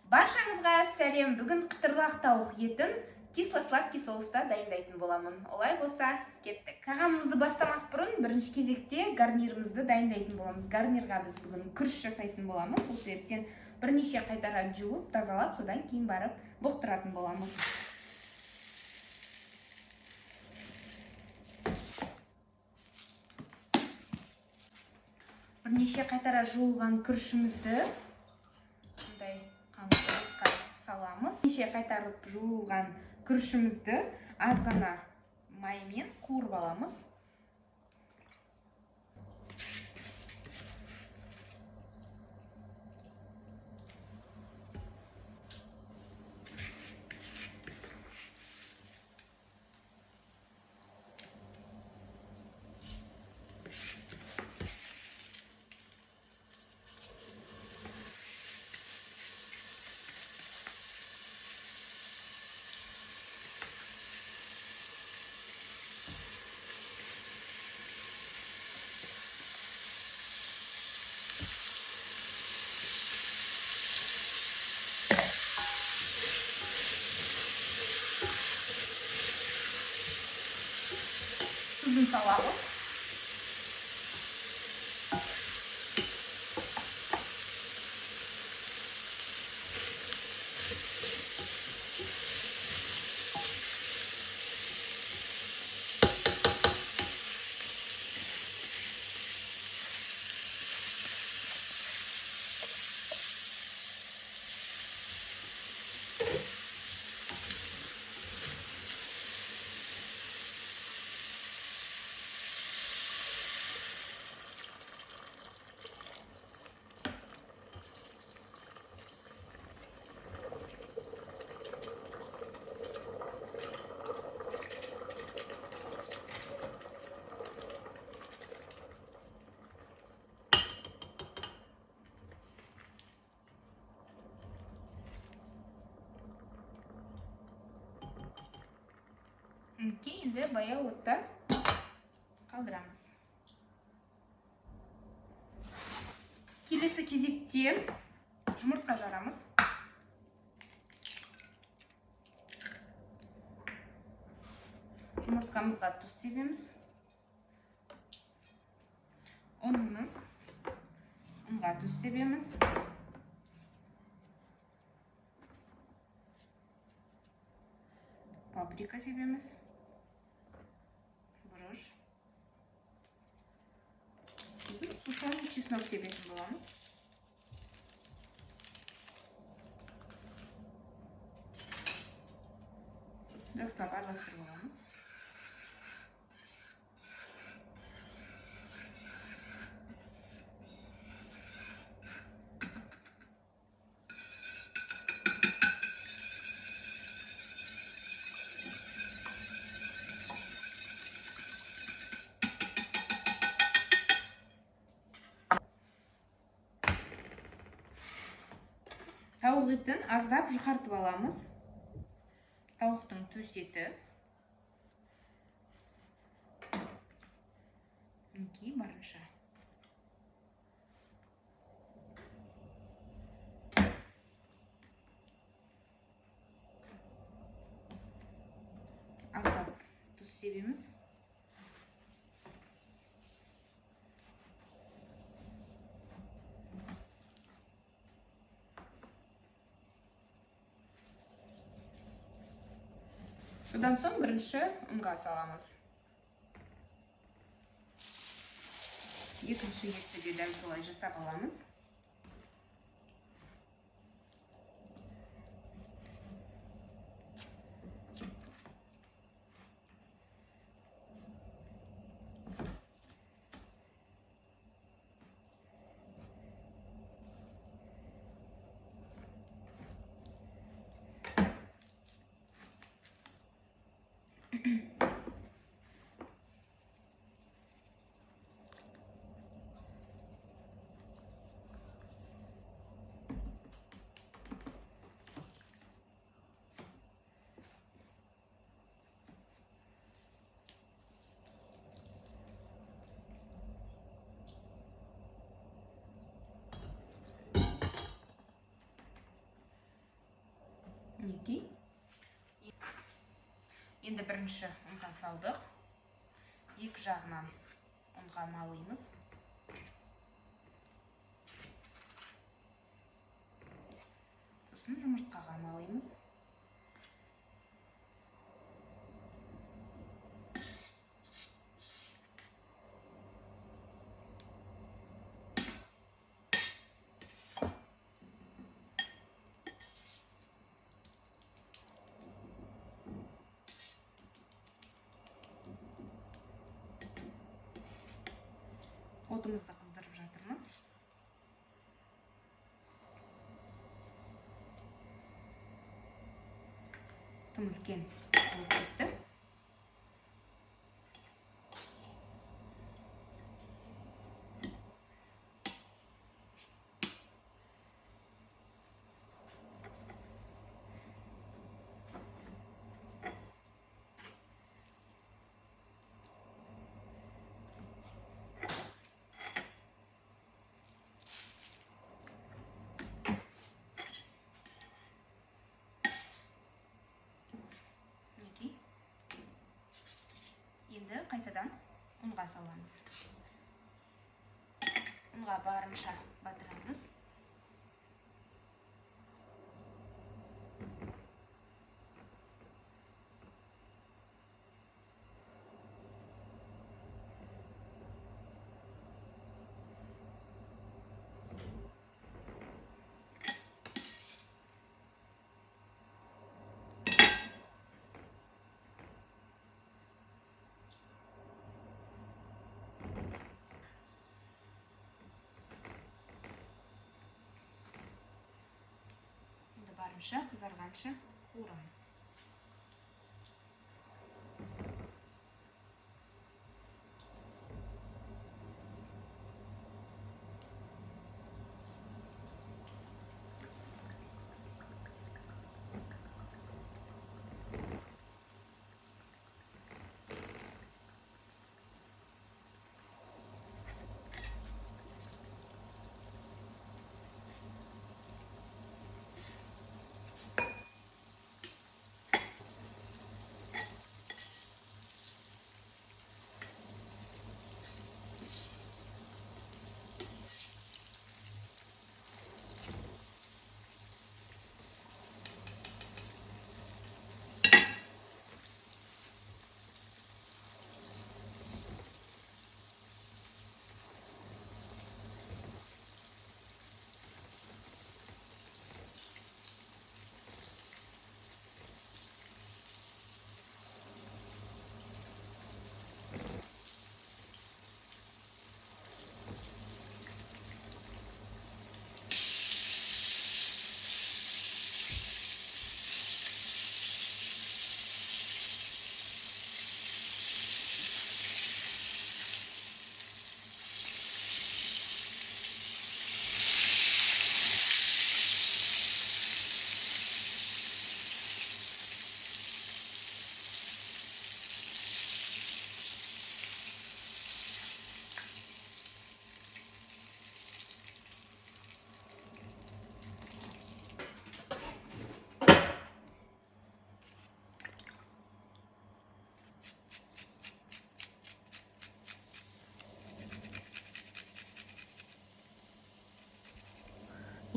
Баршаңызға сәлем. Бүгін қытырлақ тауық етін кисло-сладкий соуста дайындайтын боламын. Олай болса, кеттік. Тағамымызды бастамас бұрын бірінші кезекте гарнирімізді дайындайтын боламыз. Гарнирға біз бүгін күріш жасайтын боламыз. Сол себептен бірнеше қайтара жуып, тазалап, содан кейін барып бұқтыратын боламыз. Бірнеше қайтара жуылған күрішімізді бұндай қамырға саламыз. Бірнеше қайтарып жуылған күрішімізді аз ғана маймен қуырып аламыз. Tuzunu salamız. Енді баяу отта қалдырамыз. Келесі кезекте жұмыртқа жарамыз. Жұмыртқамызға тұз себеміз. Ұнға тұз себеміз. Паприка себеміз. Бұрыш. Сушеный чеснок себетін боламыз. Жақсылап араластырып аламыз. Тауық етін аздап жұқартып аламыз. Тауықтың төс еті. Мінекей барынша. Аздап тұз себеміз. Содан соң бірінші ұнға саламыз. Екінші етті де дәл солай жасап аламыз. мінекей. Енді бірінші ұнға салдық. Екі жағынан ұнға малаймыз. Сосын жұмыртқаға малаймыз. Отымызды қыздырып жатырмыз. Тым үлкен болып кетті. Енді қайтадан ұнға саламыз. Ұнға барынша батырамыз. Барынша қызарғанша қуырамыз.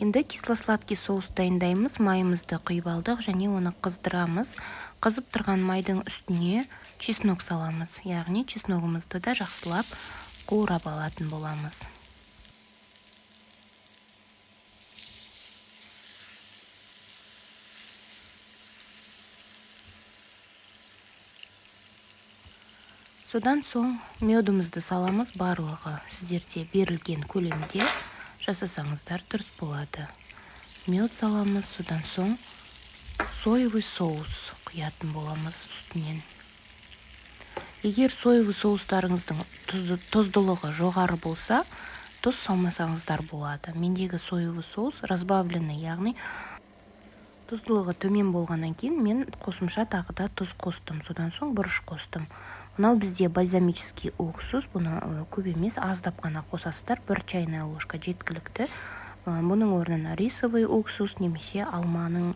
Енді кисло-сладкий соус дайындаймыз. Майымызды құйып алдық және оны қыздырамыз. Қызып тұрған майдың үстіне чеснок саламыз. Яғни чесногымызды да жақсылап қуырап алатын боламыз. Содан соң медымызды саламыз. Барлығы сіздерде берілген көлемде жасасаңыздар дұрыс болады. Мед саламыз. Содан соң соевый соус құятын боламыз үстінен. Егер соевый соустарыңыздың тұздылығы жоғары болса, тұз салмасаңыздар болады. Мендегі соевый соус разбавленный, яғни тұздылығы төмен болғаннан кейін мен қосымша тағы да тұз қостым. Содан соң бұрыш қостым. Мынау бізде бальзамический уксус, бұны көп емес, аздап қана қосасыздар, 1 чайная ложка жеткілікті. Бұның орнына рисовый уксус немесе алманың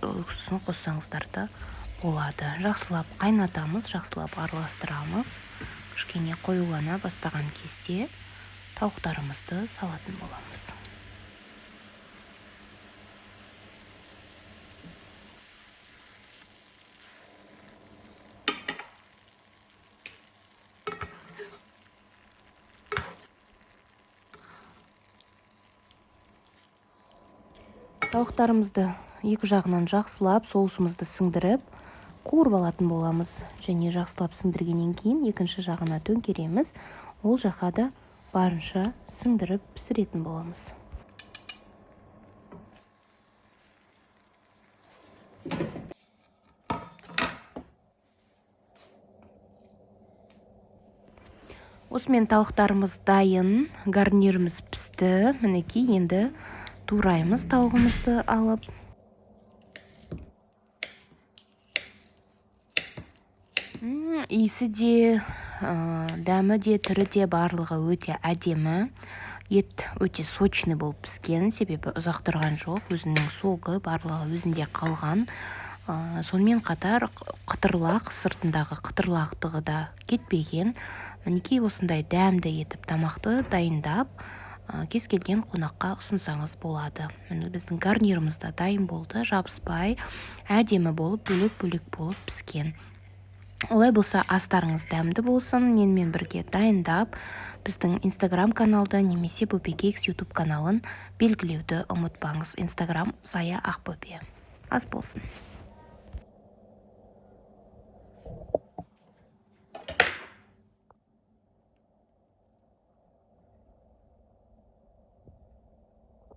уксусын қоссаңыздар да болады. Жақсылап қайнатамыз, жақсылап араластырамыз. Кішкене қоюлана бастаған кезде тауықтарымызды салатын боламыз. Тауықтарымызды екі жағынан жақсылап соусымызды сіңдіріп қуырып алатын боламыз. Және жақсылап сіңдіргеннен кейін екінші жағына төңкереміз. Ол жаққа да барынша сіңдіріп пісіретін боламыз. Осымен тауықтарымыз дайын, гарниріміз пісті. Мінекей, енді тураймыз тауығымызды алып. Иісі де, дәмі де, түрі де барлығы өте әдемі. Ет өте сочный болып піскен, себебі ұзақ тұрған жоқ. Өзінің соғы барлығы өзінде қалған. Сонымен қатар қытырлақ, сыртындағы қытырлақтығы да кетпеген. Мінекей, осындай дәмді етіп тамақты дайындап, кез келген қонаққа ұсынсаңыз болады. Біздің гарниріміз да дайын болды, жабыспай, әдемі болып, бөлек-бөлек болып піскен. Олай болса, астарыңыз дәмді болсын, менімен бірге дайындап, біздің Instagram каналды немесе Бөпекекс YouTube каналын белгілеуді ұмытпаңыз. Instagram Зая Ақбөпе. Ас болсын.